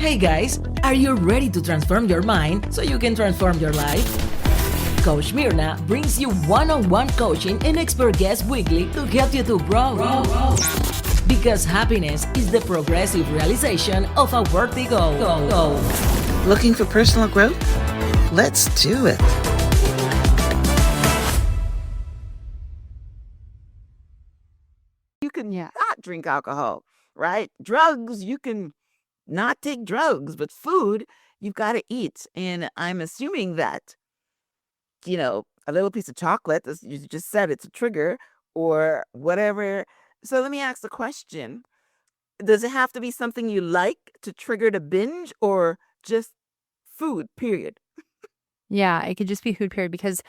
Hey guys, are you ready to transform your mind so you can transform your life? Coach Myrna brings you one-on-one coaching and expert guests weekly to help you to grow. Because happiness is the progressive realization of a worthy goal. Looking for personal growth? Let's do it. You can not drink alcohol, right? Drugs, you can not take drugs, but food, you've got to eat. And I'm assuming that, a little piece of chocolate, as you just said, it's a trigger or whatever. So let me ask the question. Does it have to be something you like to trigger the binge or just food, period? Yeah, it could just be food, period, because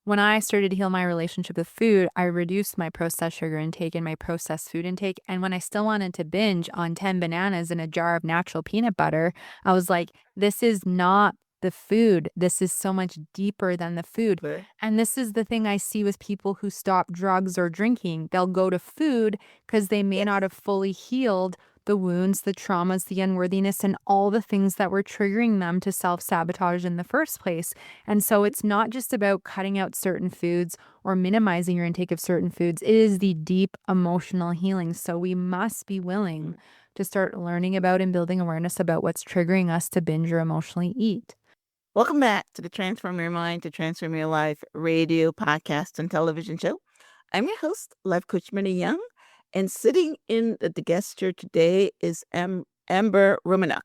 when I started to heal my relationship with food, I reduced my processed sugar intake and my processed food intake. And when I still wanted to binge on 10 bananas and a jar of natural peanut butter, I was like, this is not the food. This is so much deeper than the food. Right. And this is the thing I see with people who stop drugs or drinking. They'll go to food because they may not have fully healed the wounds, the traumas, the unworthiness, and all the things that were triggering them to self-sabotage in the first place. And so it's not just about cutting out certain foods or minimizing your intake of certain foods. It is the deep emotional healing. So we must be willing to start learning about and building awareness about what's triggering us to binge or emotionally eat. Welcome back to the Transform Your Mind to Transform Your Life radio, podcast, and television show. I'm your host, Life Coach Myrna Young, and sitting in the guest chair today is Amber Romaniuk,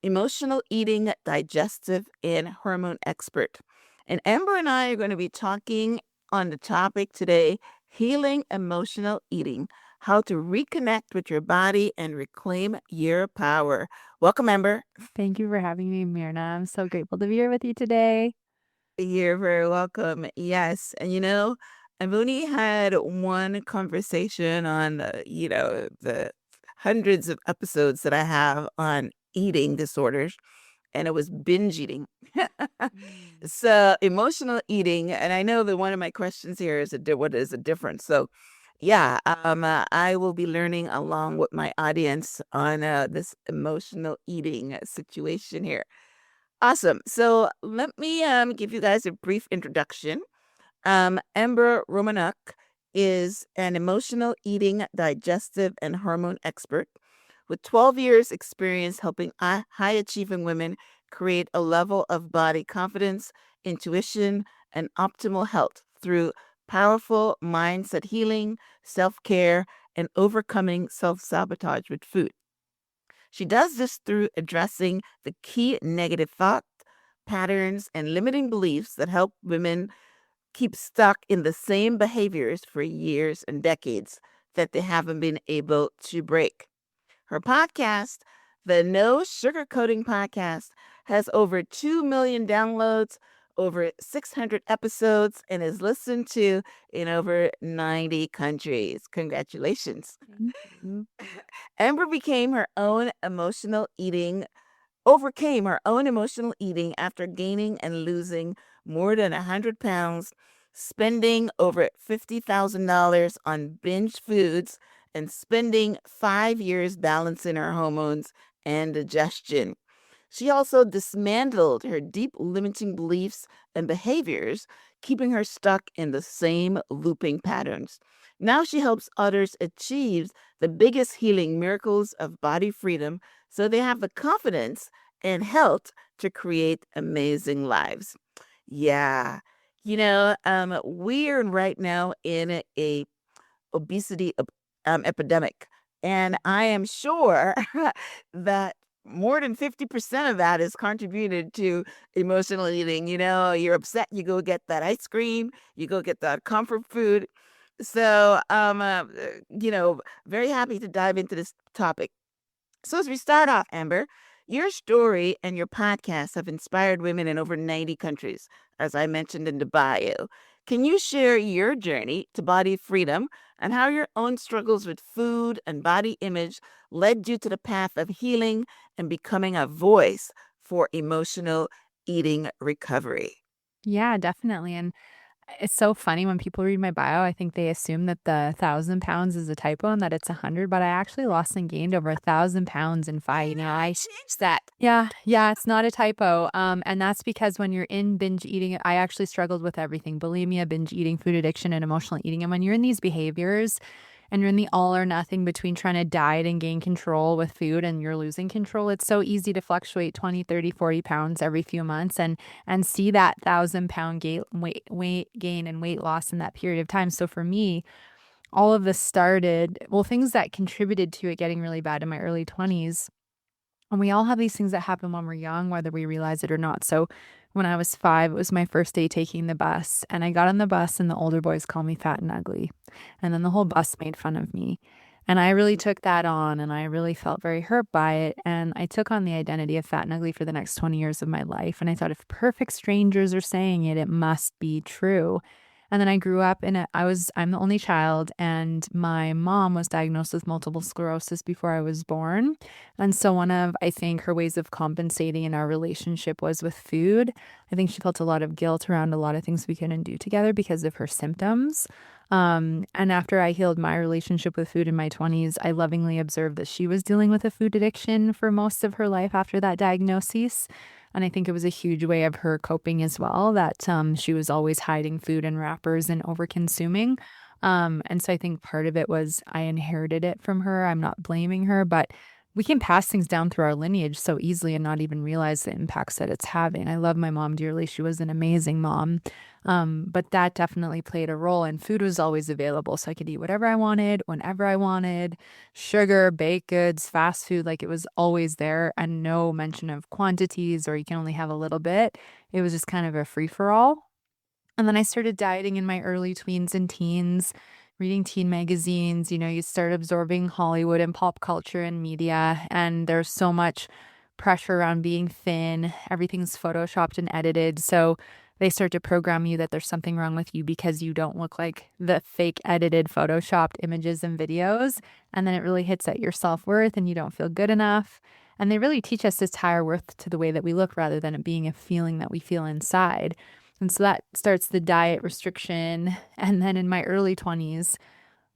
emotional eating, digestive, and hormone expert. And Amber and I are going to be talking on the topic today, healing emotional eating, how to reconnect with your body and reclaim your power. Welcome, Amber. Thank you for having me, Myrna. I'm so grateful to be here with you today. You're very welcome. Yes. And I've only had one conversation on, the hundreds of episodes that I have on eating disorders, and it was binge eating. So emotional eating, and I know that one of my questions here is what is the difference? So yeah, I will be learning along with my audience on this emotional eating situation here. Awesome. So let me give you guys a brief introduction. Amber Romaniuk is an emotional eating, digestive, and hormone expert with 12 years experience helping high-achieving women create a level of body confidence, intuition, and optimal health through powerful mindset healing, self-care, and overcoming self-sabotage with food. She does this through addressing the key negative thought patterns and limiting beliefs that help women keep stuck in the same behaviors for years and decades that they haven't been able to break. Her podcast, the No Sugarcoating Podcast, has over 2 million downloads, over 600 episodes, and is listened to in over 90 countries. Congratulations. Amber overcame her own emotional eating after gaining and losing more than 100 pounds, spending over $50,000 on binge foods, and spending 5 years balancing her hormones and digestion. She also dismantled her deep limiting beliefs and behaviors, keeping her stuck in the same looping patterns. Now she helps others achieve the biggest healing miracles of body freedom so they have the confidence and health to create amazing lives. Yeah. We're right now in a obesity epidemic. And I am sure that more than 50% of that is contributed to emotional eating. You're upset, you go get that ice cream, you go get that comfort food. So, very happy to dive into this topic. So as we start off, Amber, your story and your podcast have inspired women in over 90 countries, as I mentioned in the bio. Can you share your journey to body freedom and how your own struggles with food and body image led you to the path of healing and becoming a voice for emotional eating recovery? Yeah, definitely. And It's so funny when people read my bio, I think they assume that the 1,000 pounds is a typo and that it's 100, but I actually lost and gained over 1,000 pounds in 5. I changed that. Yeah, it's not a typo. And that's because when you're in binge eating, I actually struggled with everything: bulimia, binge eating, food addiction, and emotional eating. And when you're in these behaviors and you're in the all or nothing between trying to diet and gain control with food and you're losing control, it's so easy to fluctuate 20, 30, 40 pounds every few months and see that 1,000 pound weight gain and weight loss in that period of time. So for me, all of this started, well, things that contributed to it getting really bad in my early 20s. And we all have these things that happen when we're young, whether we realize it or not. So when I was 5, it was my first day taking the bus. And I got on the bus, and the older boys called me fat and ugly. And then the whole bus made fun of me. And I really took that on, and I really felt very hurt by it. And I took on the identity of fat and ugly for the next 20 years of my life. And I thought, if perfect strangers are saying it, it must be true. And then I grew up I'm the only child, and my mom was diagnosed with multiple sclerosis before I was born. And so one of, I think, her ways of compensating in our relationship was with food. I think she felt a lot of guilt around a lot of things we couldn't do together because of her symptoms. And after I healed my relationship with food in my 20s, I lovingly observed that she was dealing with a food addiction for most of her life after that diagnosis. And I think it was a huge way of her coping as well, that she was always hiding food in wrappers and over consuming. And so I think part of it was I inherited it from her. I'm not blaming her, but we can pass things down through our lineage so easily and not even realize the impacts that it's having. I love my mom dearly. She was an amazing mom. But that definitely played a role, and food was always available. So I could eat whatever I wanted, whenever I wanted, sugar, baked goods, fast food, like it was always there, and no mention of quantities or you can only have a little bit. It was just kind of a free for all. And then I started dieting in my early tweens and teens, reading teen magazines. You start absorbing Hollywood and pop culture and media, and there's so much pressure around being thin. Everything's photoshopped and edited. So they start to program you that there's something wrong with you because you don't look like the fake edited photoshopped images and videos. And then it really hits at your self-worth and you don't feel good enough. And they really teach us to tie our worth to the way that we look rather than it being a feeling that we feel inside. And so that starts the diet restriction. And then in my early 20s,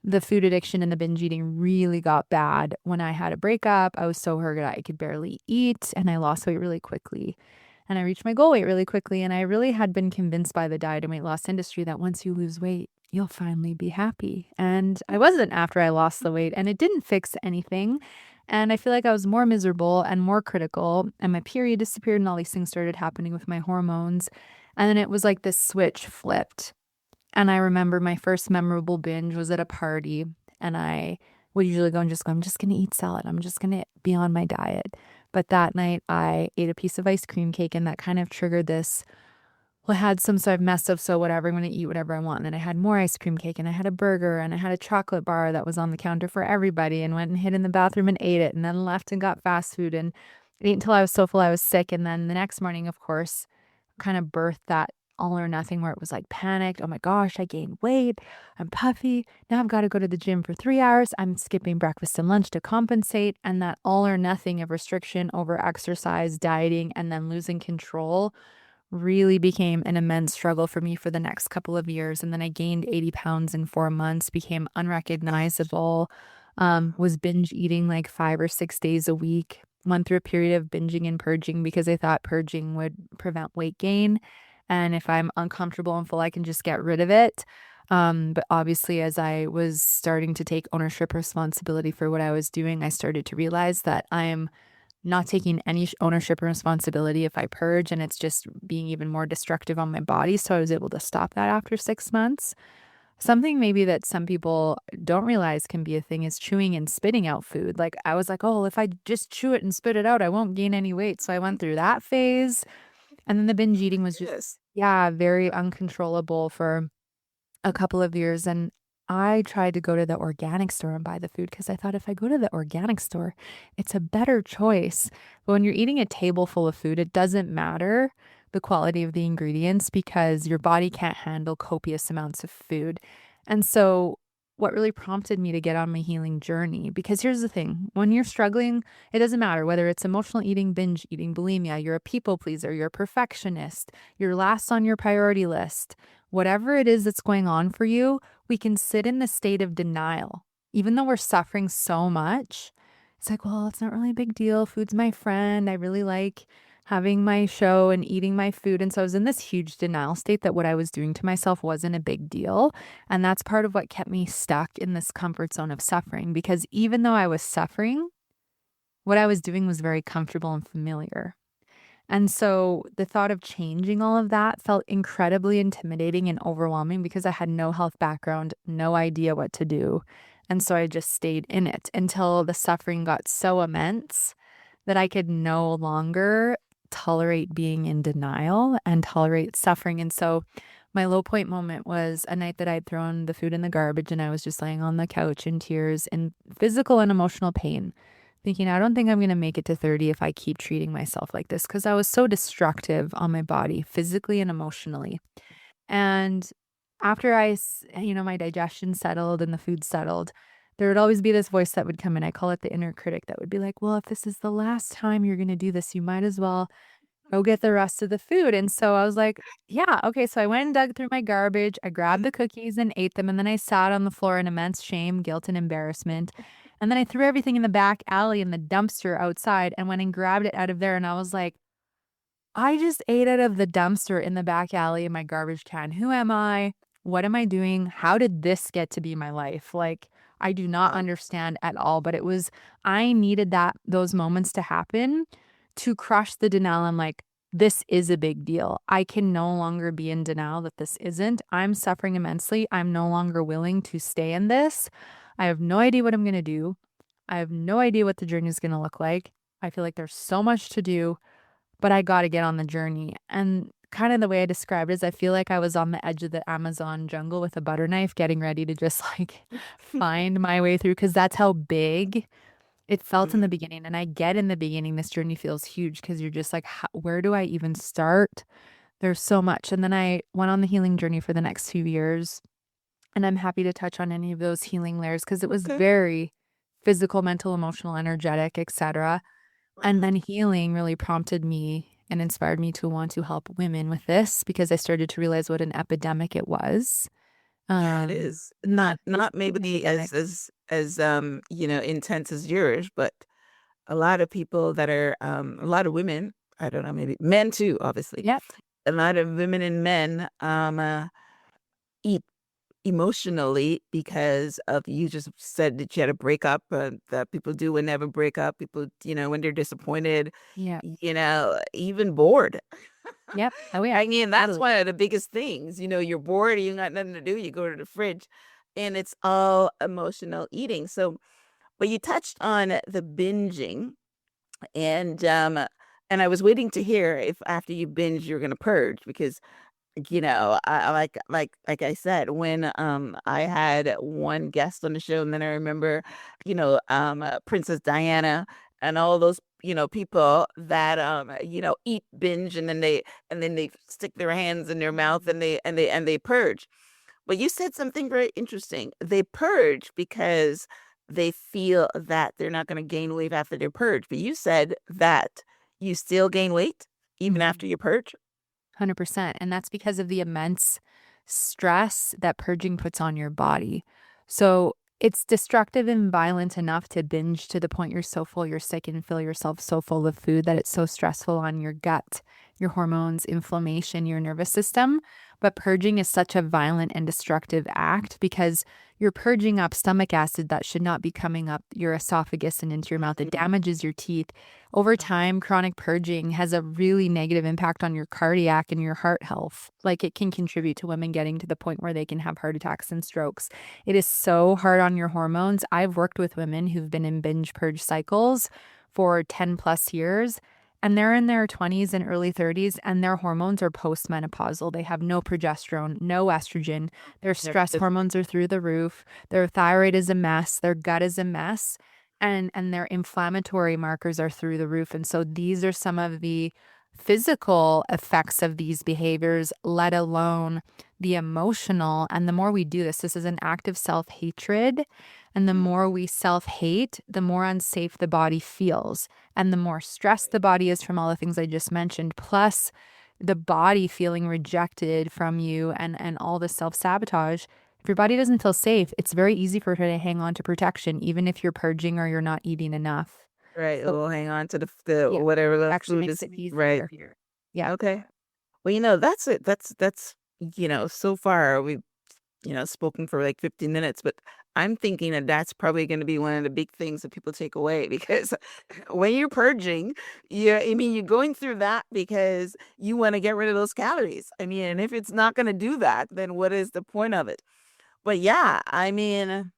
the food addiction and the binge eating really got bad. When I had a breakup, I was so hurt I could barely eat, and I lost weight really quickly. And I reached my goal weight really quickly. And I really had been convinced by the diet and weight loss industry that once you lose weight, you'll finally be happy. And I wasn't after I lost the weight, and it didn't fix anything. And I feel like I was more miserable and more critical, and my period disappeared, and all these things started happening with my hormones. And then it was like this switch flipped. And I remember my first memorable binge was at a party, and I would usually go and just go, I'm just going to eat salad. I'm just going to be on my diet. But that night I ate a piece of ice cream cake, and that kind of triggered this. Well, I had some sort of messed up, so whatever, I'm going to eat whatever I want. And then I had more ice cream cake, and I had a burger, and I had a chocolate bar that was on the counter for everybody, and went and hid in the bathroom and ate it, and then left and got fast food and ate until I was so full I was sick. And then the next morning, of course, kind of birthed that all or nothing where it was like panicked. Oh my gosh, I gained weight. I'm puffy. Now I've got to go to the gym for 3 hours. I'm skipping breakfast and lunch to compensate. And that all or nothing of restriction over exercise, dieting, and then losing control really became an immense struggle for me for the next couple of years. And then I gained 80 pounds in 4 months, became unrecognizable, was binge eating like 5 or 6 days a week, went through a period of binging and purging because I thought purging would prevent weight gain. And if I'm uncomfortable and full, I can just get rid of it. But obviously, as I was starting to take ownership responsibility for what I was doing, I started to realize that I'm not taking any ownership and responsibility if I purge, and it's just being even more destructive on my body. So I was able to stop that after 6 months. Something maybe that some people don't realize can be a thing is chewing and spitting out food. Like I was like, oh, if I just chew it and spit it out, I won't gain any weight. So I went through that phase. And then the binge eating was just, yeah, very uncontrollable for a couple of years. And I tried to go to the organic store and buy the food because I thought if I go to the organic store, it's a better choice. But when you're eating a table full of food, it doesn't matter the quality of the ingredients because your body can't handle copious amounts of food. And so what really prompted me to get on my healing journey, because here's the thing, when you're struggling, it doesn't matter whether it's emotional eating, binge eating, bulimia, you're a people pleaser, you're a perfectionist, you're last on your priority list. whatever it is that's going on for you, we can sit in the state of denial. Even though we're suffering so much, it's like, well, it's not really a big deal. Food's my friend. I really like having my show and eating my food. And so I was in this huge denial state that what I was doing to myself wasn't a big deal. And that's part of what kept me stuck in this comfort zone of suffering, because even though I was suffering, what I was doing was very comfortable and familiar. And so the thought of changing all of that felt incredibly intimidating and overwhelming because I had no health background, no idea what to do. And so I just stayed in it until the suffering got so immense that I could no longer tolerate being in denial and tolerate suffering. And so my low point moment was a night that I'd thrown the food in the garbage and I was just laying on the couch in tears in physical and emotional pain, thinking, I don't think I'm going to make it to 30 if I keep treating myself like this, because I was so destructive on my body, physically and emotionally. And after my digestion settled and the food settled, there would always be this voice that would come in. I call it the inner critic that would be like, well, if this is the last time you're going to do this, you might as well go get the rest of the food. And so I was like, yeah, okay. So I went and dug through my garbage. I grabbed the cookies and ate them. And then I sat on the floor in immense shame, guilt, and embarrassment. And then I threw everything in the back alley in the dumpster outside and went and grabbed it out of there. And I was like, I just ate out of the dumpster in the back alley in my garbage can. Who am I? What am I doing? How did this get to be my life? Like, I do not understand at all, but I needed those moments to happen to crush the denial. I'm like, this is a big deal. I can no longer be in denial that this isn't. I'm suffering immensely. I'm no longer willing to stay in this. I have no idea what I'm going to do. I have no idea what the journey is going to look like. I feel like there's so much to do, but I got to get on the journey. And kind of the way I described it is I feel like I was on the edge of the Amazon jungle with a butter knife, getting ready to just like find my way through, because that's how big it felt in the beginning. And I get in the beginning, this journey feels huge because you're just like, where do I even start? There's so much. And then I went on the healing journey for the next few years. And I'm happy to touch on any of those healing layers because it was very physical, mental, emotional, energetic, etc. And then healing really prompted me and inspired me to want to help women with this, because I started to realize what an epidemic it was. Yeah, it is not maybe as intense as yours, but a lot of people that are a lot of women, I don't know, maybe men too, obviously. Yep. A lot of women and men eat emotionally because of, you just said that you had a breakup, that people do when they have a breakup, people, when they're disappointed, Yeah. even bored. Yep. Oh, yeah. I mean, that's Totally. one of the biggest things. You're bored, you got nothing to do, you go to the fridge, and it's all emotional eating. So, but you touched on the binging, and I was waiting to hear if after you binge you're gonna purge, because I like I said, when I had one guest on the show, and then I remember, Princess Diana and all those, people that eat binge, and then they stick their hands in their mouth, and they purge. But you said something very interesting. They purge because they feel that they're not going to gain weight after their purge. But you said that you still gain weight even after you purge. 100%. And that's because of the immense stress that purging puts on your body. So it's destructive and violent enough to binge to the point you're so full, you're sick, and feel yourself so full of food that it's so stressful on your gut, your hormones, inflammation, your nervous system. But purging is such a violent and destructive act because you're purging up stomach acid that should not be coming up your esophagus and into your mouth. It damages your teeth. Over time, chronic purging has a really negative impact on your cardiac and your heart health. Like, it can contribute to women getting to the point where they can have heart attacks and strokes. It is so hard on your hormones. I've worked with women who've been in binge purge cycles for 10 plus years, and they're in their 20s and early 30s, and their hormones are postmenopausal. They have no progesterone, no estrogen. Their stress hormones are through the roof. Their thyroid is a mess. Their gut is a mess. And their inflammatory markers are through the roof. And so these are some of the physical effects of these behaviors, let alone the emotional. And the more we do this is an act of self-hatred. And the more we self-hate, the more unsafe the body feels. And the more stressed the body is from all the things I just mentioned. Plus, the body feeling rejected from you and all the self-sabotage. If your body doesn't feel safe, it's very easy for her to hang on to protection, even if you're purging or you're not eating enough. Right. So We'll hang on to the yeah, whatever the actually food makes is. it Right. easier. Yeah. Okay. Well, that's it. That's so far we've spoken for like 15 minutes, but I'm thinking that that's probably going to be one of the big things that people take away because when you're purging, I mean, you're going through that because you want to get rid of those calories. I mean, and if it's not going to do that, then what is the point of it? But yeah, I mean,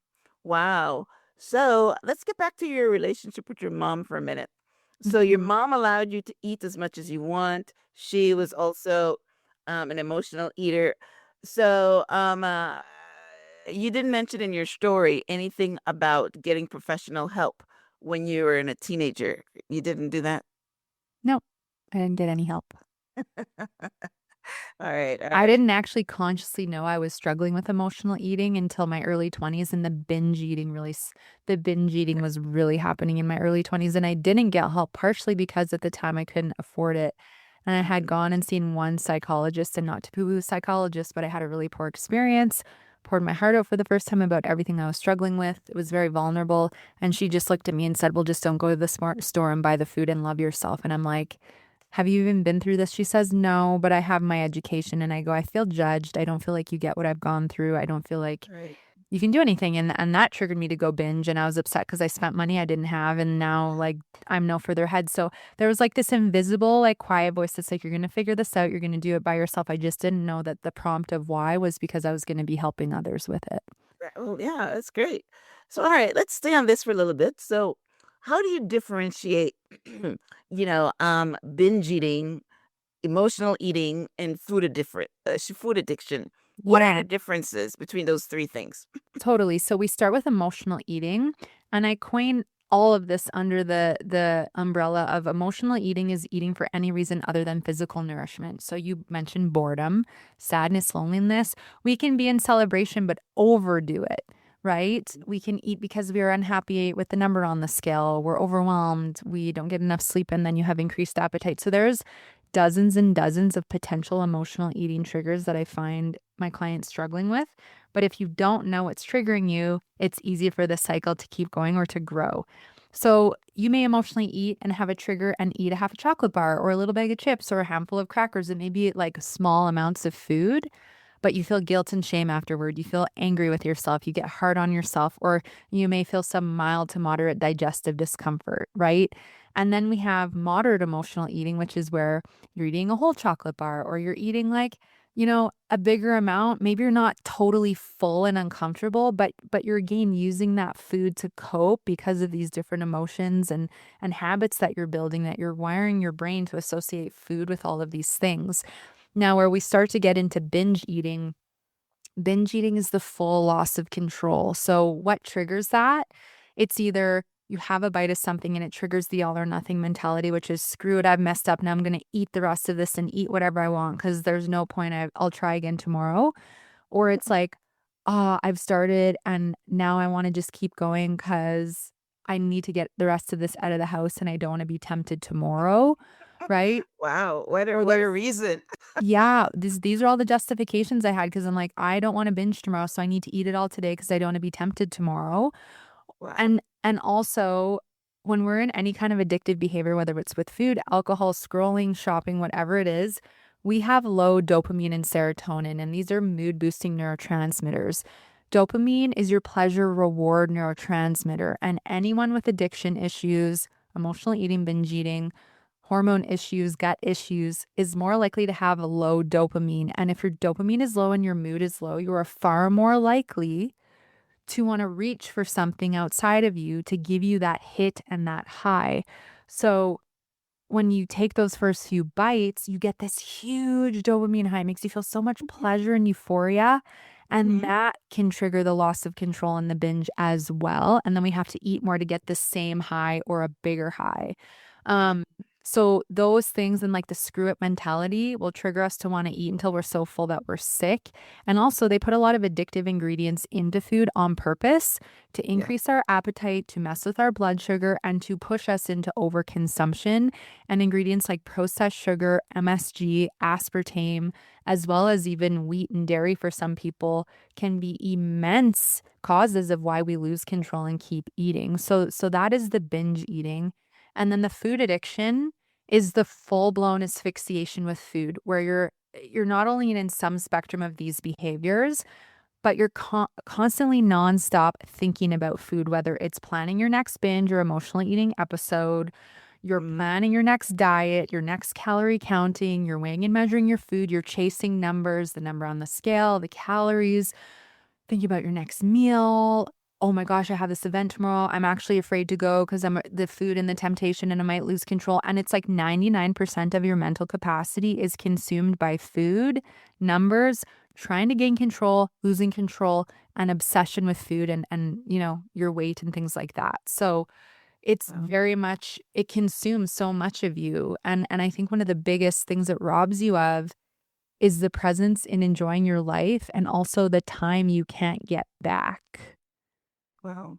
wow. So let's get back to your relationship with your mom for a minute. So your Mhm. mom allowed you to eat as much as you want. She was also an emotional eater. So you didn't mention in your story anything about getting professional help when you were in a teenager. You didn't do that? Nope, I didn't get any help. All right, all I right. didn't actually consciously know I was struggling with emotional eating until my early 20s, and the binge eating was really happening in my early 20s, and I didn't get help partially because at the time I couldn't afford it. And I had gone and seen one psychologist, and not to poo-poo psychologists, but I had a really poor experience. Poured my heart out for the first time about everything I was struggling with. It was very vulnerable, and she just looked at me and said, "Well, just don't go to the smart store and buy the food and love yourself." And I'm like, have you even been through this? She says, no, but I have my education. And I go, I feel judged. I don't feel like you get what I've gone through. I don't feel like Right. you can do anything. And that triggered me to go binge. And I was upset because I spent money I didn't have. And now, like, I'm no further ahead. So there was like this invisible, like, quiet voice that's like, you're going to figure this out. You're going to do it by yourself. I just didn't know that the prompt of why was because I was going to be helping others with it. Right. Oh, yeah, that's great. So, all right, let's stay on this for a little bit. So, how do you differentiate, binge eating, emotional eating, and food addiction? What are the differences between those three things? Totally. So we start with emotional eating, and I coin all of this under the umbrella of emotional eating is eating for any reason other than physical nourishment. So you mentioned boredom, sadness, loneliness. We can be in celebration but overdo it, right? We can eat because we are unhappy with the number on the scale, we're overwhelmed, we don't get enough sleep, and then you have increased appetite. So there's dozens and dozens of potential emotional eating triggers that I find my clients struggling with. But if you don't know what's triggering you, it's easy for the cycle to keep going or to grow. So you may emotionally eat and have a trigger and eat a half a chocolate bar or a little bag of chips or a handful of crackers. It may be like small amounts of food, but you feel guilt and shame afterward. You feel angry with yourself. You get hard on yourself, or you may feel some mild to moderate digestive discomfort, right? And then we have moderate emotional eating, which is where you're eating a whole chocolate bar or you're eating like, a bigger amount. Maybe you're not totally full and uncomfortable, but you're again using that food to cope because of these different emotions and habits that you're building, that you're wiring your brain to associate food with all of these things. Now, where we start to get into binge eating is the full loss of control. So what triggers that? It's either you have a bite of something and it triggers the all or nothing mentality, which is screw it, I've messed up. Now I'm going to eat the rest of this and eat whatever I want because there's no point. I'll try again tomorrow. Or it's like, I've started and now I want to just keep going because I need to get the rest of this out of the house and I don't want to be tempted tomorrow. Right. Wow, what a Or what a there's reason. yeah, these are all the justifications I had because I'm like, I don't want to binge tomorrow, so I need to eat it all today because I don't want to be tempted tomorrow. Wow. And also when we're in any kind of addictive behavior, whether it's with food, alcohol, scrolling, shopping, whatever it is, we have low dopamine and serotonin, and these are mood boosting neurotransmitters. Dopamine is your pleasure reward neurotransmitter, and anyone with addiction issues, emotional eating, binge eating, hormone issues, gut issues is more likely to have a low dopamine. And if your dopamine is low and your mood is low, you are far more likely to want to reach for something outside of you to give you that hit and that high. So when you take those first few bites, you get this huge dopamine high. It makes you feel so much pleasure and euphoria. And Mhm. that can trigger the loss of control in the binge as well. And then we have to eat more to get the same high or a bigger high. Um, So those things and like the screw up mentality will trigger us to want to eat until we're so full that we're sick. And also they put a lot of addictive ingredients into food on purpose to increase our appetite, to mess with our blood sugar, and to push us into overconsumption. And ingredients like processed sugar, MSG, aspartame, as well as even wheat and dairy for some people can be immense causes of why we lose control and keep eating. So that is the binge eating. And then the food addiction is the full-blown asphyxiation with food, where you're not only in some spectrum of these behaviors, but you're constantly nonstop thinking about food, whether it's planning your next binge or emotional eating episode, you're planning your next diet, your next calorie counting, you're weighing and measuring your food, you're chasing numbers, the number on the scale, the calories, thinking about your next meal. Oh my gosh, I have this event tomorrow. I'm actually afraid to go because I'm the food and the temptation and I might lose control. And it's like 99% of your mental capacity is consumed by food, numbers, trying to gain control, losing control, and obsession with food and your weight and things like that. So it's very much, it consumes so much of you. And I think one of the biggest things it robs you of is the presence in enjoying your life and also the time you can't get back. Wow.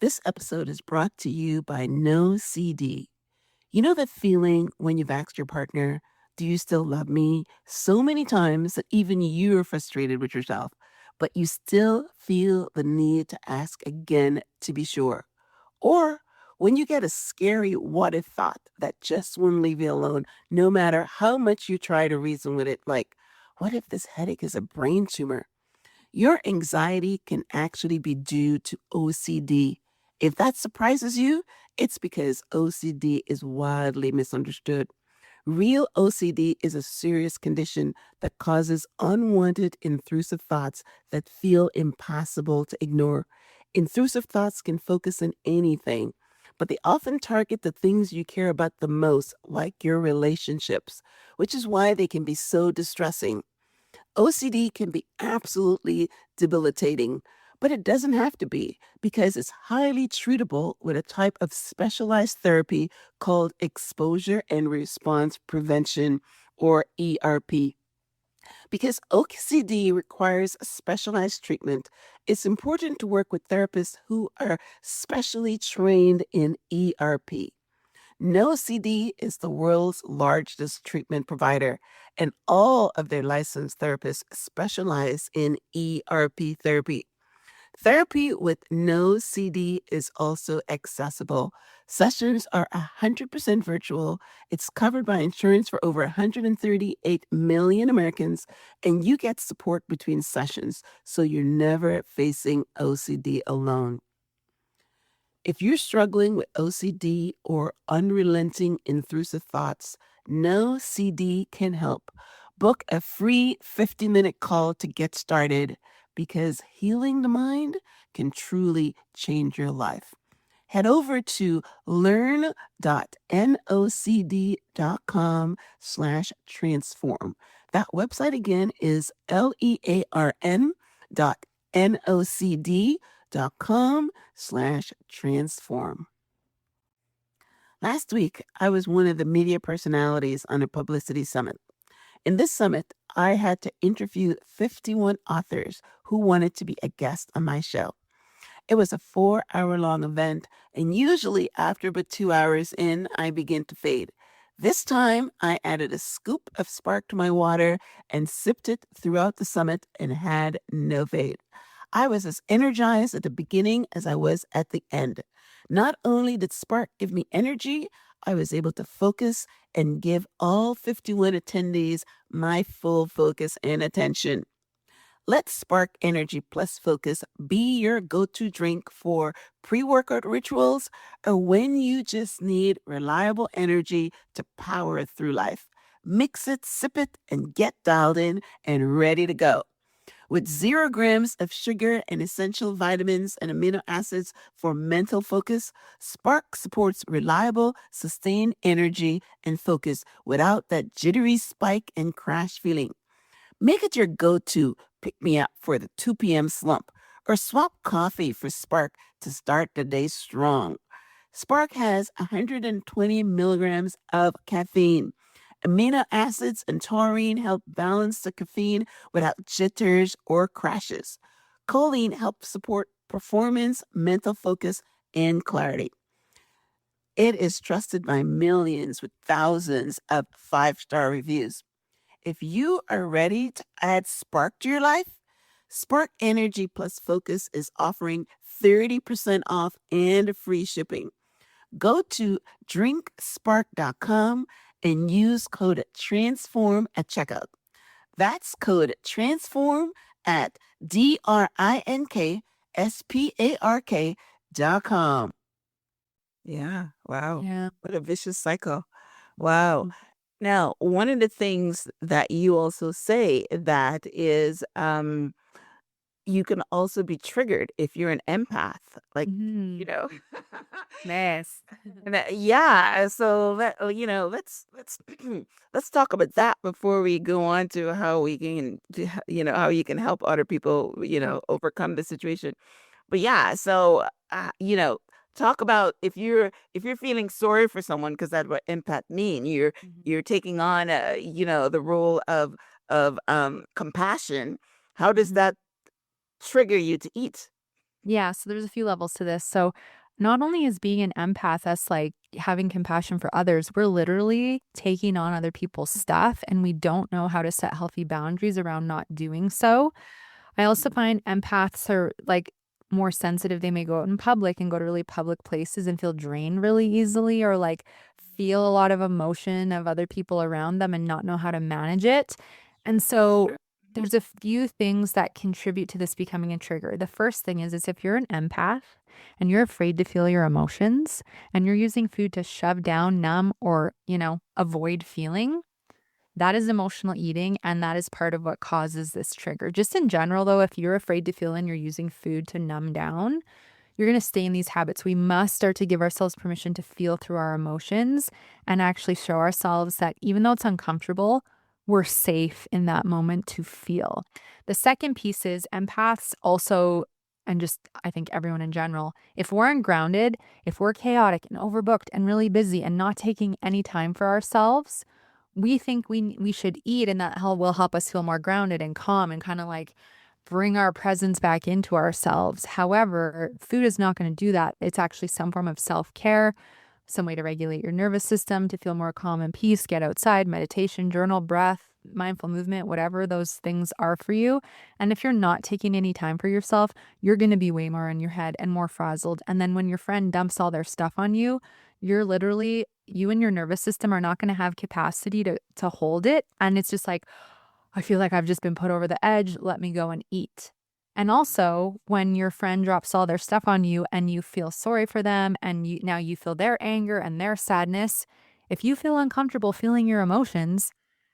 This episode is brought to you by No CD. You know that feeling when you've asked your partner, "Do you still love me?" so many times that even you're frustrated with yourself, but you still feel the need to ask again to be sure. Or when you get a scary what if thought that just won't leave you alone, no matter how much you try to reason with it, like, what if this headache is a brain tumor? Your anxiety can actually be due to OCD. If that surprises you, it's because OCD is widely misunderstood. Real OCD is a serious condition that causes unwanted intrusive thoughts that feel impossible to ignore. Intrusive thoughts can focus on anything, but they often target the things you care about the most, like your relationships, which is why they can be so distressing. OCD can be absolutely debilitating, but it doesn't have to be because it's highly treatable with a type of specialized therapy called exposure and response prevention, or ERP. Because OCD requires specialized treatment, it's important to work with therapists who are specially trained in ERP. No CD is the world's largest treatment provider, and all of their licensed therapists specialize in ERP therapy. Therapy with No CD is also accessible. Sessions are 100% virtual. It's covered by insurance for over 138 million Americans, and you get support between sessions, so you're never facing OCD alone. If you're struggling with OCD or unrelenting intrusive thoughts, No CD can help. Book a free 50-minute call to get started because healing the mind can truly change your life. Head over to learn.nocd.com/transform. That website again is learn.nocd.com/transform. Last week, I was one of the media personalities on a publicity summit. In this summit, I had to interview 51 authors who wanted to be a guest on my show. It was a 4-hour-long event, and usually after but 2 hours in, I begin to fade. This time, I added a scoop of spark to my water and sipped it throughout the summit and had no fade. I was as energized at the beginning as I was at the end. Not only did spark give me energy, I was able to focus and give all 51 attendees my full focus and attention. Let Spark Energy Plus Focus be your go-to drink for pre-workout rituals or when you just need reliable energy to power through life. Mix it, sip it, and get dialed in and ready to go. With 0 grams of sugar and essential vitamins and amino acids for mental focus, Spark supports reliable, sustained energy and focus without that jittery spike and crash feeling. Make it your go-to pick-me-up for the 2 p.m. slump, or swap coffee for Spark to start the day strong. Spark has 120 milligrams of caffeine. Amino acids and taurine help balance the caffeine without jitters or crashes. Choline helps support performance, mental focus, and clarity. It is trusted by millions with thousands of 5-star reviews. If you are ready to add spark to your life, Spark Energy Plus Focus is offering 30% off and free shipping. Go to drinkspark.com and use code TRANSFORM at checkout. That's code TRANSFORM at DRINKSPARK.com. Yeah. Wow. Yeah. What a vicious cycle. Wow. Now, one of the things that you also say that is you can also be triggered if you're an empath. Like, you know. Yes. And yeah, so let's let's talk about that before we go on to how we can how you can help other people, overcome the situation. But yeah, so talk about if you're feeling sorry for someone, because that's what empath mean. You're taking on the role of compassion. How does that trigger you to eat? Yeah, so there's a few levels to this. So not only is being an empath us like having compassion for others, we're literally taking on other people's stuff and we don't know how to set healthy boundaries around not doing so. I also find empaths are like more sensitive. They may go out in public and go to really public places and feel drained really easily, or like feel a lot of emotion of other people around them and not know how to manage it. And so there's a few things that contribute to this becoming a trigger. The first thing is if you're an empath and you're afraid to feel your emotions and you're using food to shove down, numb, or, avoid feeling, that is emotional eating, and that is part of what causes this trigger. Just in general, though, if you're afraid to feel and you're using food to numb down, you're going to stay in these habits. We must start to give ourselves permission to feel through our emotions and actually show ourselves that even though it's uncomfortable, we're safe in that moment to feel. The second piece is empaths also, and just I think everyone in general, if we're ungrounded, if we're chaotic and overbooked and really busy and not taking any time for ourselves, we think we should eat, and that will help us feel more grounded and calm and kind of like bring our presence back into ourselves. However, food is not going to do that. It's actually some form of self-care, some way to regulate your nervous system to feel more calm and peace. Get outside, meditation, journal, breath, mindful movement, whatever those things are for you. And if you're not taking any time for yourself, you're going to be way more in your head and more frazzled. And then when your friend dumps all their stuff on you, you and your nervous system are not going to have capacity to hold it. And it's just like, I feel like I've just been put over the edge. Let me go and eat. And also, when your friend drops all their stuff on you and you feel sorry for them and now you feel their anger and their sadness, if you feel uncomfortable feeling your emotions,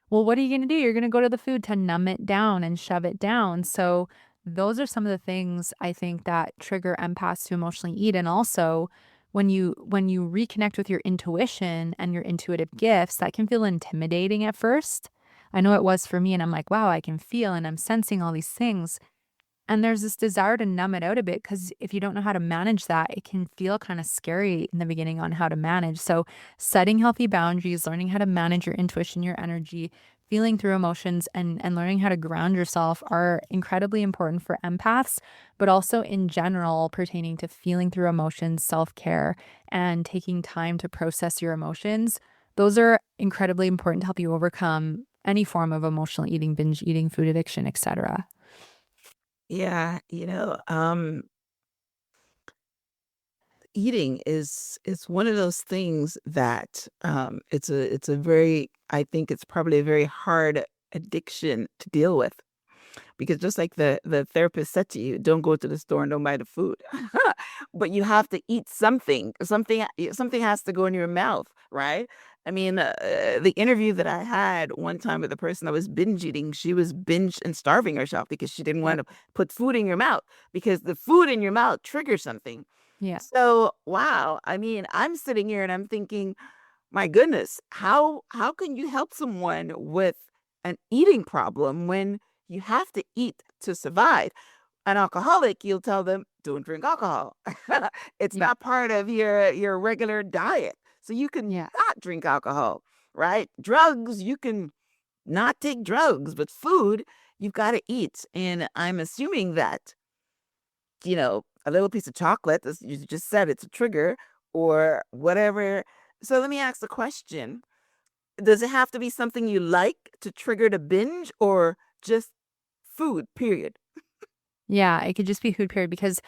well, what are you going to do? You're going to go to the food to numb it down and shove it down. So those are some of the things I think that trigger empaths to emotionally eat. And also, when you reconnect with your intuition and your intuitive gifts, that can feel intimidating at first. I know it was for me, and I'm like, wow, I can feel and I'm sensing all these things. And there's this desire to numb it out a bit because if you don't know how to manage that, it can feel kind of scary in the beginning on how to manage. So setting healthy boundaries, learning how to manage your intuition, your energy, feeling through emotions, and learning how to ground yourself are incredibly important for empaths, but also in general pertaining to feeling through emotions, self-care, and taking time to process your emotions. Those are incredibly important to help you overcome any form of emotional eating, binge eating, food addiction, etc. Yeah, eating is one of those things that it's a very, I think it's probably a very hard addiction to deal with. because just like the therapist said to you, don't go to the store and don't buy the food. But you have to eat something. Something has to go in your mouth, right? I mean, the interview that I had one time with a person that was binge eating, she was binge and starving herself because she didn't want to put food in your mouth, because the food in your mouth triggers something. Yeah. So, wow. I mean, I'm sitting here and I'm thinking, my goodness, how can you help someone with an eating problem when you have to eat to survive? An alcoholic, you'll tell them, don't drink alcohol. It's Yeah. not part of your regular diet. So you can Yeah. not drink alcohol, right? Drugs, you can not take drugs, but food, you've got to eat. And I'm assuming that, a little piece of chocolate, as you just said, it's a trigger or whatever. So let me ask the question. Does it have to be something you like to trigger the binge, or just food, period? Yeah, it could just be food period, because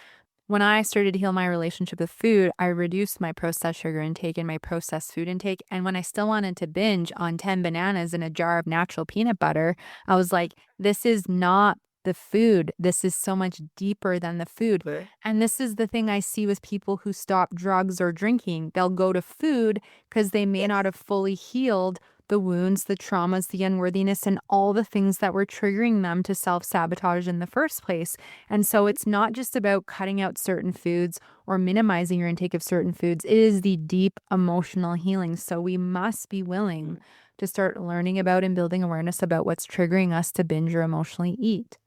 when I started to heal my relationship with food, I reduced my processed sugar intake and my processed food intake. And when I still wanted to binge on 10 bananas and a jar of natural peanut butter, I was like, this is not the food. This is so much deeper than the food. Right. And this is the thing I see with people who stop drugs or drinking. They'll go to food because they may not have fully healed the wounds, the traumas, the unworthiness, and all the things that were triggering them to self-sabotage in the first place. And so it's not just about cutting out certain foods or minimizing your intake of certain foods. It is the deep emotional healing. So we must be willing to start learning about and building awareness about what's triggering us to binge or emotionally eat.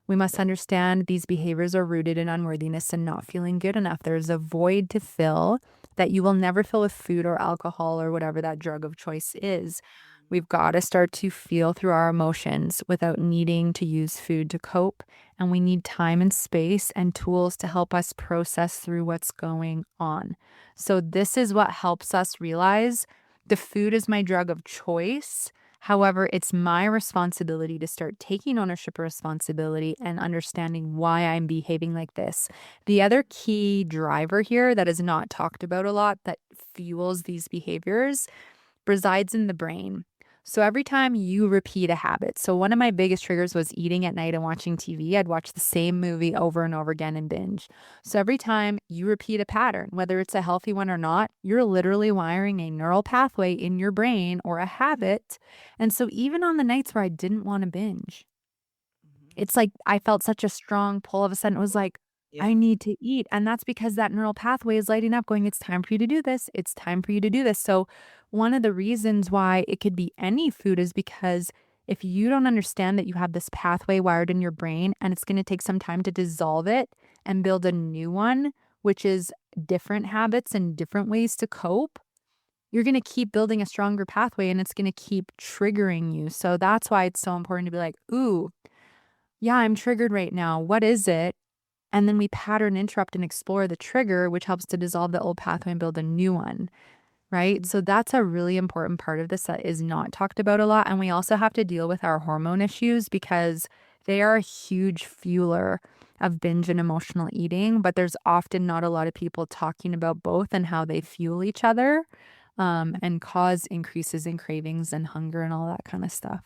We must understand these behaviors are rooted in unworthiness and not feeling good enough. There's a void to fill that you will never fill with food or alcohol or whatever that drug of choice is. We've got to start to feel through our emotions without needing to use food to cope. And we need time and space and tools to help us process through what's going on. So this is what helps us realize the food is my drug of choice. However, it's my responsibility to start taking ownership or responsibility and understanding why I'm behaving like this. The other key driver here that is not talked about a lot that fuels these behaviors resides in the brain. So every time you repeat a habit, so one of my biggest triggers was eating at night and watching TV. I'd watch the same movie over and over again and binge. So every time you repeat a pattern, whether it's a healthy one or not, you're literally wiring a neural pathway in your brain or a habit. And so even on the nights where I didn't want to binge, it's like I felt such a strong pull. All of a sudden, it was like, Yeah. I need to eat. And that's because that neural pathway is lighting up, going, it's time for you to do this. It's time for you to do this. So one of the reasons why it could be any food is because if you don't understand that you have this pathway wired in your brain and it's going to take some time to dissolve it and build a new one, which is different habits and different ways to cope, you're going to keep building a stronger pathway and it's going to keep triggering you. So that's why it's so important to be like, ooh, yeah, I'm triggered right now. What is it? And then we pattern interrupt and explore the trigger, which helps to dissolve the old pathway and build a new one, right? So that's a really important part of this that is not talked about a lot. And we also have to deal with our hormone issues because they are a huge fueler of binge and emotional eating, but there's often not a lot of people talking about both and how they fuel each other and cause increases in cravings and hunger and all that kind of stuff.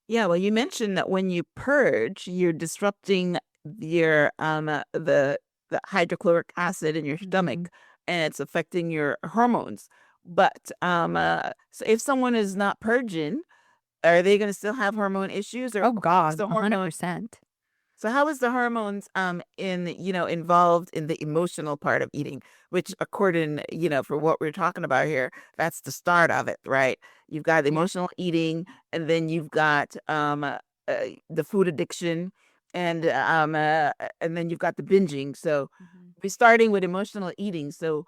Yeah, well, you mentioned that when you purge, you're disrupting your the hydrochloric acid in your stomach, and it's affecting your hormones. But so if someone is not purging, are they going to still have hormone issues, or Oh what's God, the hormone? 100%. So how is the hormones involved in the emotional part of eating, which according, for what we're talking about here, that's the start of it, right? You've got Yeah. emotional eating, and then you've got the food addiction, and then you've got the binging. So we're starting with emotional eating. So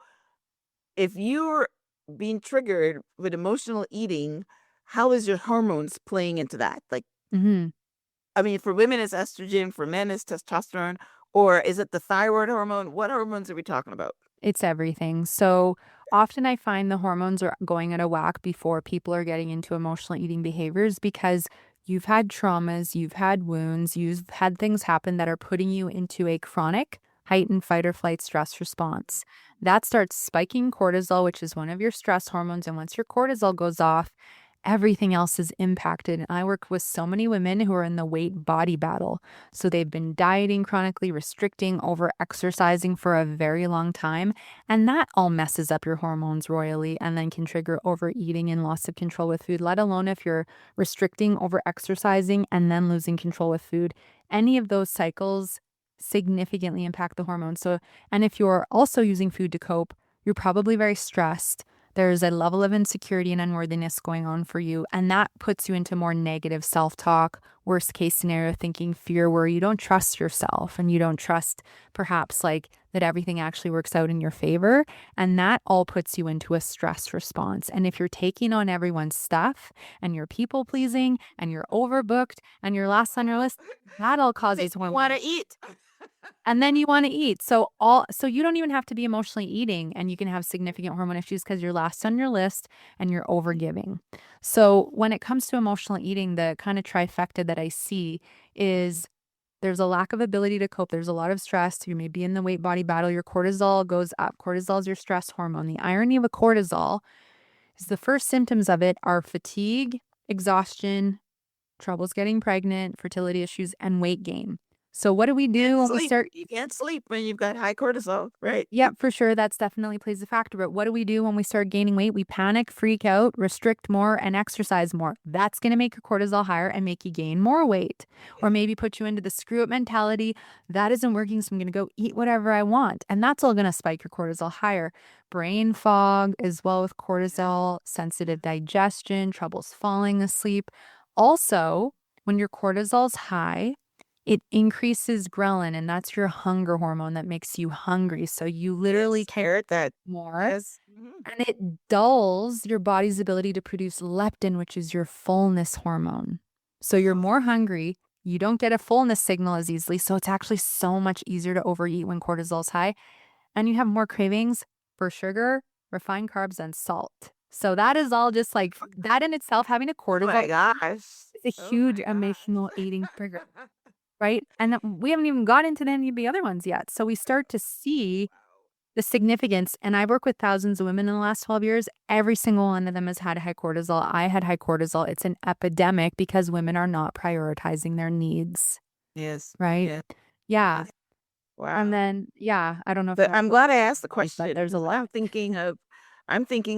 if you're being triggered with emotional eating, how is your hormones playing into that? Like, Mm-hmm. I mean, for women, it's estrogen. For men, it's testosterone. Or is it the thyroid hormone? What hormones are we talking about? It's everything. So often I find the hormones are going out of whack before people are getting into emotional eating behaviors because you've had traumas, you've had wounds, you've had things happen that are putting you into a chronic heightened fight or flight stress response. That starts spiking cortisol, which is one of your stress hormones. And once your cortisol goes off, everything else is impacted. And I work with so many women who are in the weight body battle. So they've been dieting chronically, restricting, over exercising for a very long time. And that all messes up your hormones royally and then can trigger overeating and loss of control with food, let alone if you're restricting, over exercising, and then losing control with food. Any of those cycles significantly impact the hormones. So, and if you're also using food to cope, you're probably very stressed. There's a level of insecurity and unworthiness going on for you. And that puts you into more negative self-talk, worst case scenario thinking, fear, where you don't trust yourself and you don't trust perhaps like that everything actually works out in your favor. And that all puts you into a stress response. And if you're taking on everyone's stuff and you're people pleasing and you're overbooked and you're last on your list, that all causes You want to eat. and then you want to eat. So you don't even have to be emotionally eating, and you can have significant hormone issues because you're last on your list and you're overgiving. So when it comes to emotional eating, the kind of trifecta that I see is there's a lack of ability to cope. There's a lot of stress. You may be in the weight body battle. Your cortisol goes up. Cortisol is your stress hormone. The irony of a cortisol is the first symptoms of it are fatigue, exhaustion, troubles getting pregnant, fertility issues, and weight gain. So what do we do when we start? You can't sleep when you've got high cortisol, right? Yep, for sure. That's definitely plays a factor. But what do we do when we start gaining weight? We panic, freak out, restrict more, and exercise more. That's going to make your cortisol higher and make you gain more weight. Or maybe put you into the screw up mentality. That isn't working, so I'm going to go eat whatever I want. And that's all going to spike your cortisol higher. Brain fog as well with cortisol, sensitive digestion, troubles falling asleep. Also, when your cortisol's high, it increases ghrelin, and that's your hunger hormone that makes you hungry. So you literally carrot that more. Yes. And it dulls your body's ability to produce leptin, which is your fullness hormone. So you're more hungry. You don't get a fullness signal as easily. So it's actually so much easier to overeat when cortisol's high. And you have more cravings for sugar, refined carbs, and salt. So that is all just like that in itself, having a Oh my cortisol gosh. is a Oh huge my gosh. emotional eating trigger. Right? And we haven't even got into any of the other ones yet. So we start to see the significance. And I work with thousands of women in the last 12 years. Every single one of them has had high cortisol. I had high cortisol. It's an epidemic because women are not prioritizing their needs. Yes. Right? Yeah. Yeah. Wow. And then, yeah, I don't know if But I'm glad I asked the but question. there's a lot. I'm thinking of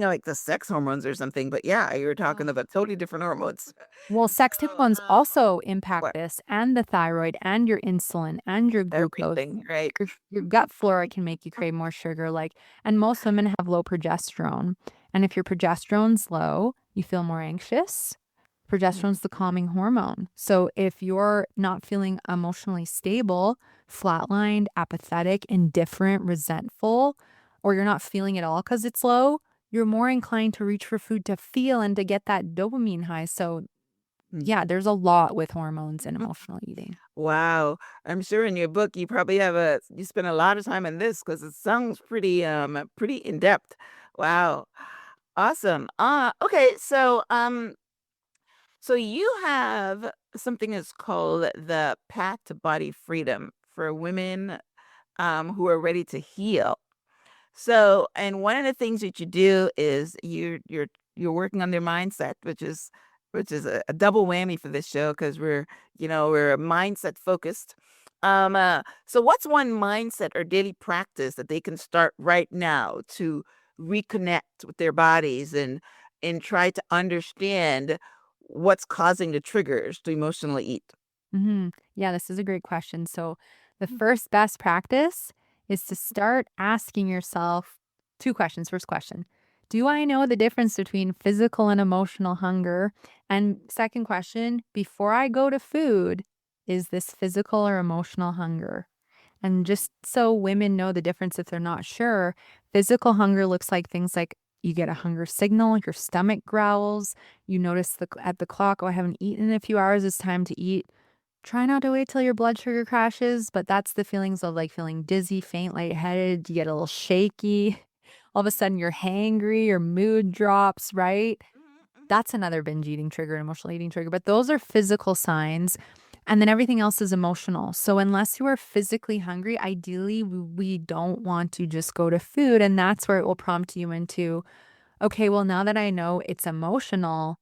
like the sex hormones or something, but yeah, you're talking about totally different hormones. Well, sex So, hormones also impact what this, and the thyroid, and your insulin, and your glucose. everything, right? Your gut flora can make you crave more sugar. And most women have low progesterone. And if your progesterone's low, you feel more anxious. Progesterone's the calming hormone. So if you're not feeling emotionally stable, flatlined, apathetic, indifferent, resentful, or you're not feeling it all because it's low, you're more inclined to reach for food to feel and to get that dopamine high. So yeah, there's a lot with hormones and emotional eating. Wow. I'm sure in your book you probably you spend a lot of time on this because it sounds pretty in depth. Wow. Awesome. Okay, so you have something that's called the Path to Body Freedom for women who are ready to heal. So, and one of the things that you do is you're working on their mindset, which is a double whammy for this show because we're mindset focused. So what's one mindset or daily practice that they can start right now to reconnect with their bodies and try to understand what's causing the triggers to emotionally eat? Yeah, this is a great question. So the first best practice is to start asking yourself two questions. First question, do I know the difference between physical and emotional hunger? And second question, before I go to food, is this physical or emotional hunger? And just so women know the difference if they're not sure, physical hunger looks like things like you get a hunger signal, your stomach growls, you notice at the clock, oh, I haven't eaten in a few hours, it's time to eat. Try not to wait till your blood sugar crashes, but that's the feelings of like feeling dizzy, faint, lightheaded, you get a little shaky. All of a sudden you're hangry, your mood drops, right? That's another binge eating trigger, emotional eating trigger. But those are physical signs. And then everything else is emotional. So unless you are physically hungry, ideally, we don't want to just go to food. And that's where it will prompt you into, okay, well, now that I know it's emotional,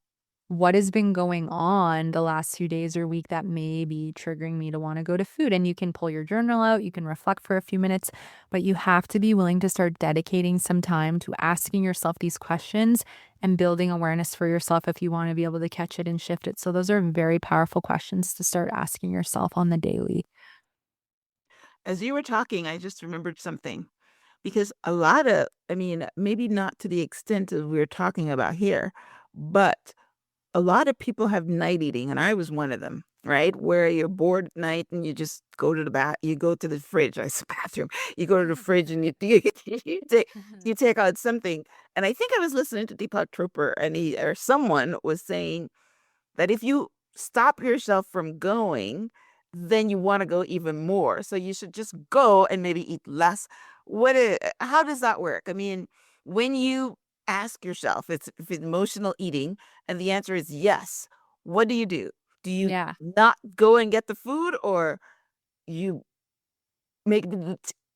what has been going on the last few days or week that may be triggering me to want to go to food. And you can pull your journal out, you can reflect for a few minutes, but you have to be willing to start dedicating some time to asking yourself these questions and building awareness for yourself if you want to be able to catch it and shift it. So those are very powerful questions to start asking yourself on the daily. As you were talking, I just remembered something because a lot of, I mean, maybe not to the extent of we're talking about here, but a lot of people have night eating, and I was one of them, right? Where you're bored at night and you just go to the you go to the fridge, I said bathroom, you go to the fridge and you take out something. And I think I was listening to Deepak Chopra and or someone was saying that if you stop yourself from going, then you want to go even more. So you should just go and maybe eat less. How does that work? I mean, when you ask yourself, if it's emotional eating, and the answer is yes, what do you do? Do you Yeah. not go and get the food, or you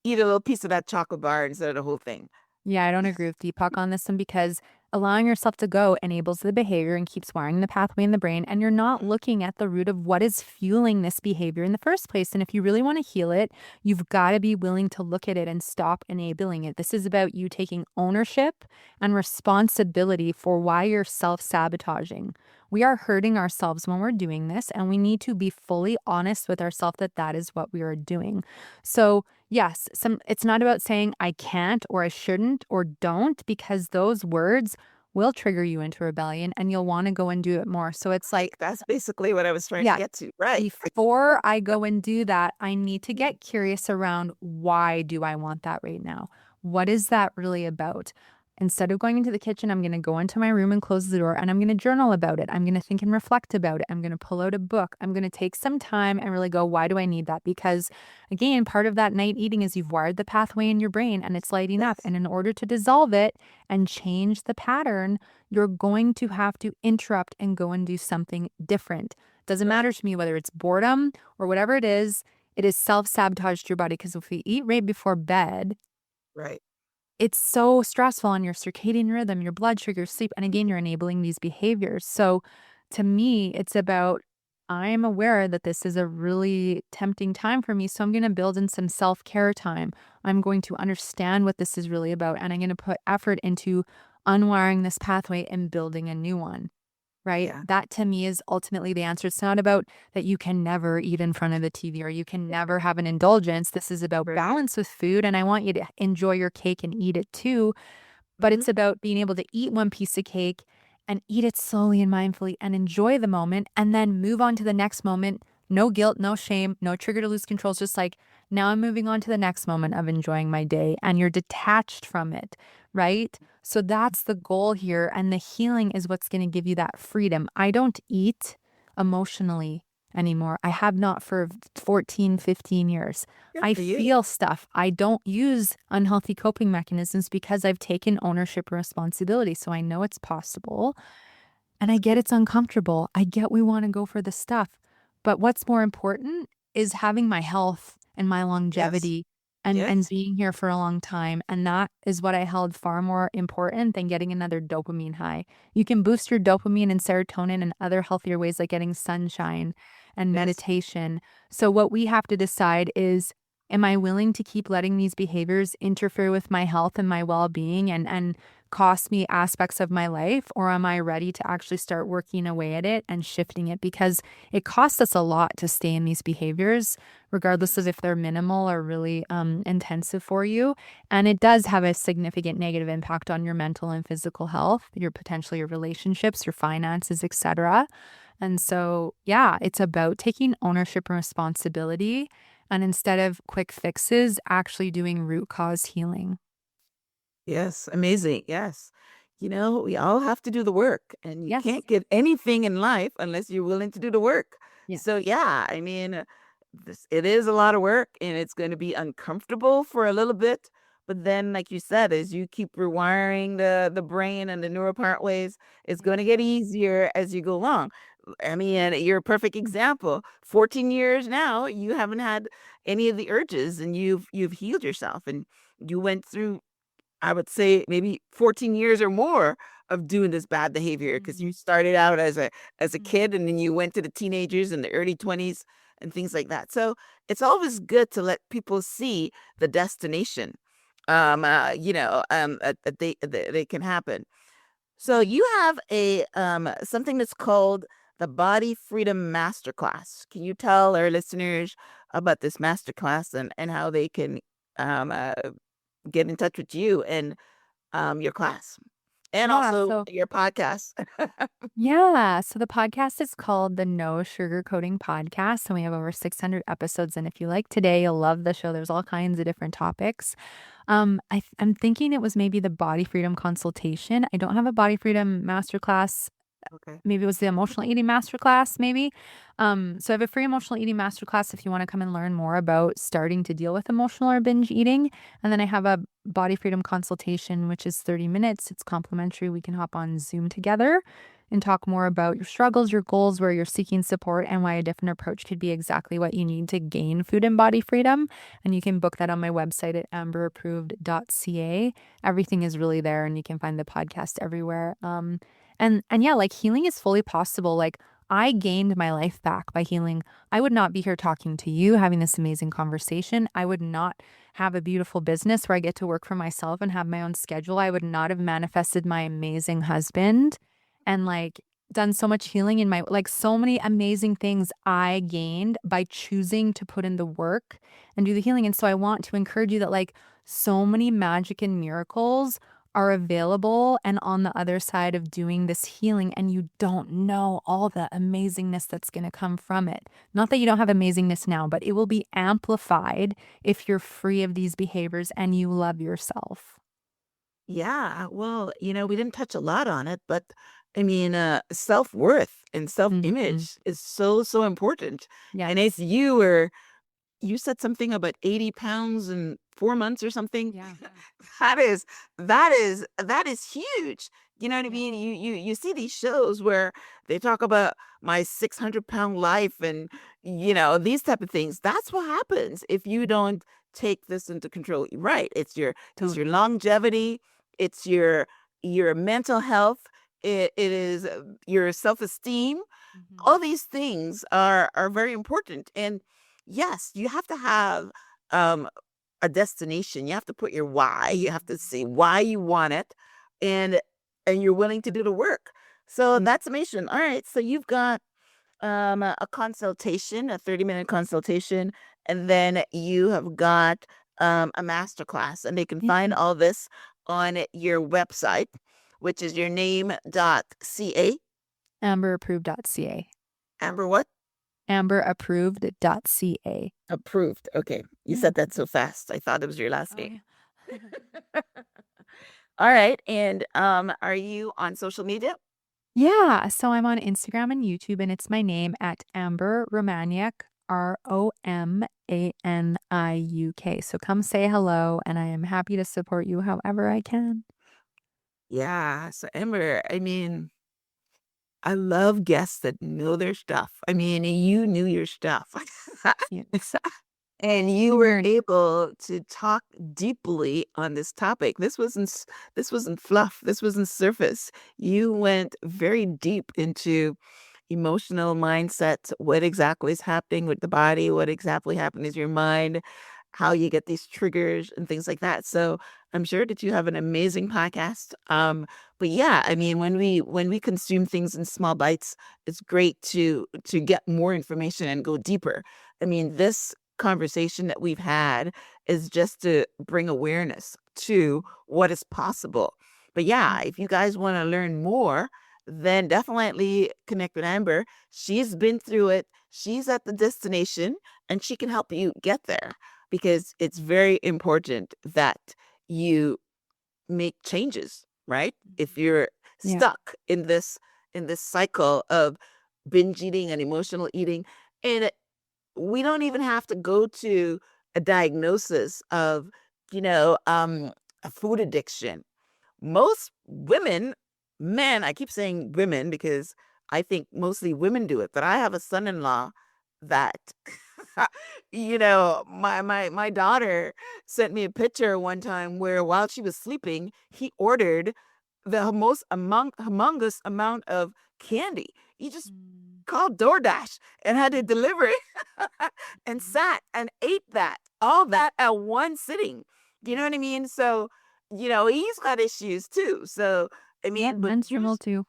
eat a little piece of that chocolate bar instead of the whole thing? Yeah, I don't agree with Deepak on this one because allowing yourself to go enables the behavior and keeps wiring the pathway in the brain. And you're not looking at the root of what is fueling this behavior in the first place. And if you really want to heal it, you've got to be willing to look at it and stop enabling it. This is about you taking ownership and responsibility for why you're self sabotaging. We are hurting ourselves when we're doing this, and we need to be fully honest with ourselves that that is what we are doing. So, yes, it's not about saying I can't or I shouldn't or don't, because those words will trigger you into rebellion and you'll want to go and do it more. So it's like, That's basically what I was trying to yeah, get to. Right. before I go and do that, I need to get curious around why do I want that right now? What is that really about? Instead of going into the kitchen, I'm going to go into my room and close the door and I'm going to journal about it. I'm going to think and reflect about it. I'm going to pull out a book. I'm going to take some time and really go, why do I need that? Because again, part of that night eating is you've wired the pathway in your brain and it's lighting up. Yes. And in order to dissolve it and change the pattern, you're going to have to interrupt and go and do something different. Doesn't Right. matter to me whether it's boredom or whatever it is self-sabotage to your body. Because if we eat right before bed, Right. it's so stressful on your circadian rhythm, your blood sugar, sleep. And again, you're enabling these behaviors. So to me, it's about I'm aware that this is a really tempting time for me. So I'm going to build in some self-care time. I'm going to understand what this is really about. And I'm going to put effort into unwiring this pathway and building a new one. Right? Yeah. That to me is ultimately the answer. It's not about that you can never eat in front of the TV or you can never have an indulgence. This is about Right. balance with food. And I want you to enjoy your cake and eat it too. But Mhm. it's about being able to eat one piece of cake and eat it slowly and mindfully and enjoy the moment and then move on to the next moment. No guilt, no shame, no trigger to lose control. It's just like, now I'm moving on to the next moment of enjoying my day and you're detached from it, right? So that's the goal here. And the healing is what's going to give you that freedom. I don't eat emotionally anymore. I have not for 14, 15 years. Good I for you. feel stuff. I don't use unhealthy coping mechanisms because I've taken ownership and responsibility. So I know it's possible. And I get it's uncomfortable. I get we want to go for the stuff. But what's more important is having my health and my Yes. longevity and Yes. being here for a long time. And that is what I held far more important than getting another dopamine high. You can boost your dopamine and serotonin in other healthier ways like getting sunshine and Yes. meditation. So what we have to decide is, am I willing to keep letting these behaviors interfere with my health and my well-being and cost me aspects of my life, or am I ready to actually start working away at it and shifting it? Because it costs us a lot to stay in these behaviors, regardless of if they're minimal or really intensive for you. And it does have a significant negative impact on your mental and physical health, your potentially your relationships, your finances, etc. And so, yeah, it's about taking ownership and responsibility. And instead of quick fixes, actually doing root cause healing. Yes, amazing. Yes. We all have to do the work, and you Yes. can't get anything in life unless you're willing to do the work. Yeah. So, yeah, I mean, it is a lot of work and it's going to be uncomfortable for a little bit. But then, like you said, as you keep rewiring the brain and the neural pathways, it's going to get easier as you go along. I mean, you're a perfect example. 14 years now, you haven't had any of the urges, and you've healed yourself, and you went through, I would say, maybe 14 years or more of doing this bad behavior, because Mm-hmm. you started out as a kid, and then you went to the teenagers in the early 20s and things like that. So it's always good to let people see the destination, that they can happen. So you have a something that's called the Body Freedom Masterclass. Can you tell our listeners about this masterclass, and how they can um, uh, get in touch with you and your class, and Yeah. also So your podcast? yeah. So the podcast is called the No Sugarcoating Podcast, and we have over 600 episodes. And if you like today, you'll love the show. There's all kinds of different topics. I'm thinking it was maybe the Body Freedom Consultation. I don't have a Body Freedom Masterclass. Okay. Maybe it was the Emotional Eating Masterclass, maybe. So I have a free Emotional Eating Masterclass if you want to come and learn more about starting to deal with emotional or binge eating. And then I have a Body Freedom Consultation, which is 30 minutes. It's complimentary. We can hop on Zoom together and talk more about your struggles, your goals, where you're seeking support, and why a different approach could be exactly what you need to gain food and body freedom. And you can book that on my website at amberapproved.ca. Everything is really there, and you can find the podcast everywhere. And yeah, like healing is fully possible. Like I gained my life back by healing. I would not be here talking to you, having this amazing conversation. I would not have a beautiful business where I get to work for myself and have my own schedule. I would not have manifested my amazing husband and like done so much healing in my, like so many amazing things I gained by choosing to put in the work and do the healing. And so I want to encourage you that like so many magic and miracles are available and on the other side of doing this healing, and you don't know all the amazingness that's going to come from it. Not that you don't have amazingness now, but it will be amplified if you're free of these behaviors and you love yourself. Yeah, well, we didn't touch a lot on it, but I mean, self-worth and Mhm. self-image is so, so important. And Yes. as you said something about 80 pounds in 4 months or something. Yeah. That is that is huge. You know what I Yeah. mean? You see these shows where they talk about my 600-pound life, and these type of things. That's what happens if you don't take this into control. Right. It's your Totally. longevity, it's your mental health, it is your self-esteem. Mhm. All these things are very important. And yes, you have to have um a destination. You have to put your why. You have to see why you want it, and you're willing to do the work. So that's amazing. All right, so you've got a consultation, a 30-minute consultation, and then you have got a master class, and they can Yeah. find all this on your website, which is your name.ca. Amberapproved.ca. Amber what? Amberapproved.ca. Approved. Okay. You Yeah. said that so fast. I thought it was your last Oh, name. yeah. All right. And are you on social media? Yeah, so I'm on Instagram and YouTube, and it's my name at Amber Romaniuk, Romaniuk. So come say hello, and I am happy to support you however I can. Yeah. So Amber, I mean, I love guests that know their stuff. I mean, you knew your stuff. Yes. And you were able to talk deeply on this topic. This wasn't fluff. This wasn't surface. You went very deep into emotional mindset, what exactly is happening with the body, what exactly happened is your mind, how you get these triggers and things like that. So I'm sure that you have an amazing podcast. But yeah, I mean, when we consume things in small bites, it's great to get more information and go deeper. I mean, this conversation that we've had is just to bring awareness to what is possible. But yeah, if you guys want to learn more, then definitely connect with Amber. She's been through it. She's at the destination, and she can help you get there, because it's very important that you make changes, right? If you're Yeah. stuck in this cycle of binge eating and emotional eating, and we don't even have to go to a diagnosis of, a food addiction. Most women, men, I keep saying women because I think mostly women do it, but I have a son-in-law that my daughter sent me a picture one time where while she was sleeping, he ordered the most humongous amount of candy. You just called DoorDash and had to deliver it and sat and ate all that at one sitting. You know what I mean? So, he's got issues too. So, I Yeah, mean, but men struggle too.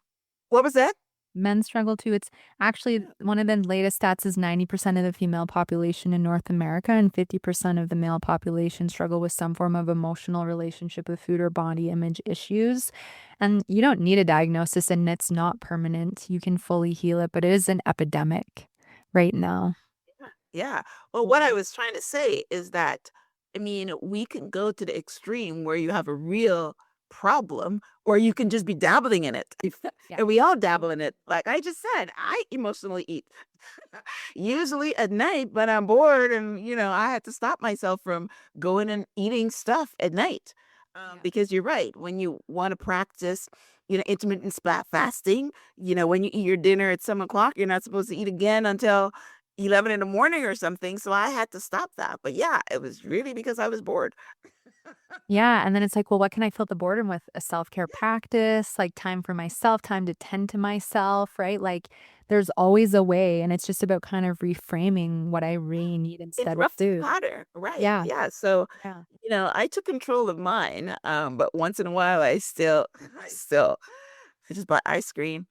what was that? Men struggle too. It's actually one of the latest stats is 90% of the female population in North America and 50% of the male population struggle with some form of emotional relationship with food or body image issues. And you don't need a diagnosis and it's not permanent. You can fully heal it, but it is an epidemic right now. Yeah. Well, what I was trying to say is that, I mean, we can go to the extreme where you have a real problem, or you can just be dabbling in it. Yeah. And we all dabble in it. Like I just said, I emotionally eat. Usually at night, but I'm bored and, I had to stop myself from going and eating stuff at night. Because you're right. When you want to practice, intermittent fasting, when you eat your dinner at 7 o'clock, you're not supposed to eat again until 11 in the morning or something. So I had to stop that. But yeah, it was really because I was bored. Yeah, and then it's like, well, what can I fill the boredom with? A self-care practice, like time for myself, time to tend to myself, right? Like there's always a way, and it's just about kind of reframing what I really need instead with Interrupt the food. pattern. Right. Yeah, Yeah. So, yeah. I took control of mine. But once in a while I just buy ice cream.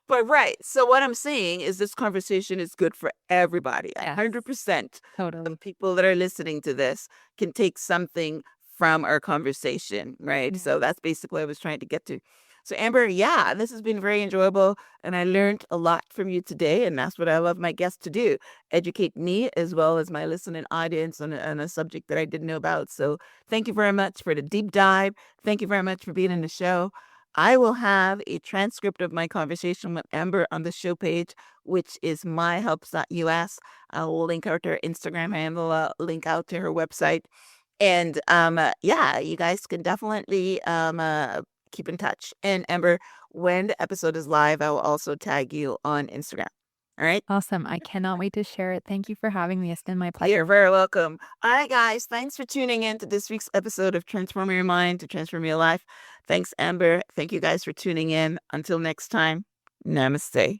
But right. So what I'm saying is this conversation is good for everybody. Yes, 100% totally. of people that are listening to this can take something from our conversation, right? Yeah. So that's basically what I was trying to get to. So Amber, yeah, this has been very enjoyable and I learned a lot from you today, and that's what I love my guests to do. Educate me as well as my listening audience on a subject that I didn't know about. So thank you very much for the deep dive. Thank you very much for being in the show. I will have a transcript of my conversation with Amber on the show page, which is myhelps.us. I will link out to her Instagram handle, link out to her website. And yeah, you guys can definitely keep in touch. And Amber, when the episode is live, I will also tag you on Instagram. All right. Awesome. I cannot wait to share it. Thank you for having me. It's been my pleasure. You're very welcome. All right, guys. Thanks for tuning in to this week's episode of Transform Your Mind to Transform Your Life. Thanks, Amber. Thank you guys for tuning in. Until next time, namaste.